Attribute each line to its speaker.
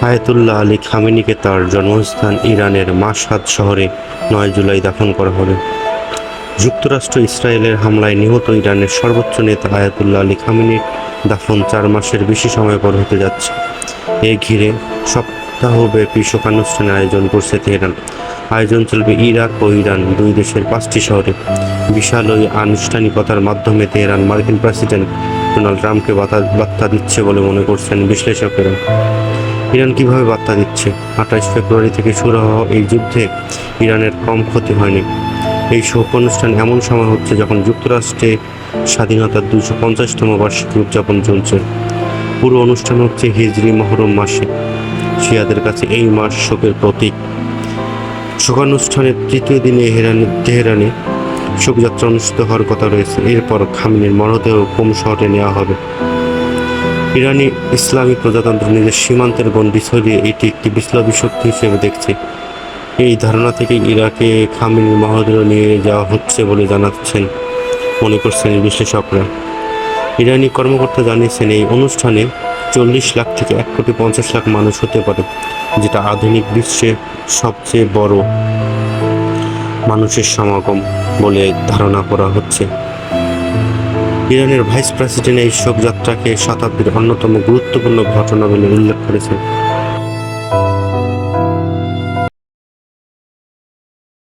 Speaker 1: Ayatollah Ali খামেনিকে তার জন্মস্থান ইরানের মাশহাদ শহরে 9 জুলাই দাফন করা হবে। যুক্তরাষ্ট্র ইসরায়েলের হামলায় নিহত ইরানের সর্বোচ্চ নেতা আয়াতুল্লাহ আলী খামেনির দাফন 4 মাসের বেশি সময় পর হতে যাচ্ছে। এ ঘিরে সপ্তাহব্যাপী শোকানুষ্ঠানের আয়োজন করছে তেহরান। আয়োজন চলবে ইরাক ও ইরান দুই দেশের 5টি শহরে। বিশাল ওই আনুষ্ঠানিকতার মাধ্যমে তেহরান মার্কিন প্রেসিডেন্ট ডোনাল্ড ট্রাম্পকে বার্তা দিচ্ছে বলে মনে করছেন বিশ্লেষকেরা। ইরান কিভাবে বার্তা দিচ্ছে? 28 ফেব্রুয়ারি থেকে শুরু হওয়া এই যুদ্ধে ইরানের কম ক্ষতি হয়নি। এই শোক অনুষ্ঠান এমন সময় হচ্ছে যখন যুক্তরাষ্ট্রে স্বাধীনতার 250তম বার্ষিকী উদযাপন চলছে। পুরো অনুষ্ঠান হচ্ছে হিজরি মহরম মাসে। শিয়াদের কাছে এই মাস শোকের প্রতীক। শোকানুষ্ঠানের তৃতীয় দিনে তেহরানে শোকযাত্রা অনুষ্ঠিত হওয়ার কথা রয়েছে। এরপর খামেনির মরদেহ কোম শহরে নেওয়া হবে। ইরানি ইসলামী প্রজাতন্ত্র নিজের সীমান্তের গণ্ডি ছড়িয়ে এটি একটি বিপ্লবী শক্তি হিসেবে দেখছে। এই ধারণা থেকে ইরাকে খামেনির মরদেহ নিয়ে যাওয়া হচ্ছে বলে মনে করছেন বিশ্লেষকরা। ইরানি কর্মকর্তা জানিয়েছেন এই অনুষ্ঠানে 40 লাখ থেকে 1,50,00,000 মানুষ হতে পারে, যেটা আধুনিক বিশ্বের সবচেয়ে বড় মানুষের সমাগম বলে ধারণা করা হচ্ছে। ইরানের ভাইস প্রেসিডেন্ট এই শোকযাত্রাকে শতাব্দীর অন্যতম গুরুত্বপূর্ণ ঘটনা বলে উল্লেখ করেছেন।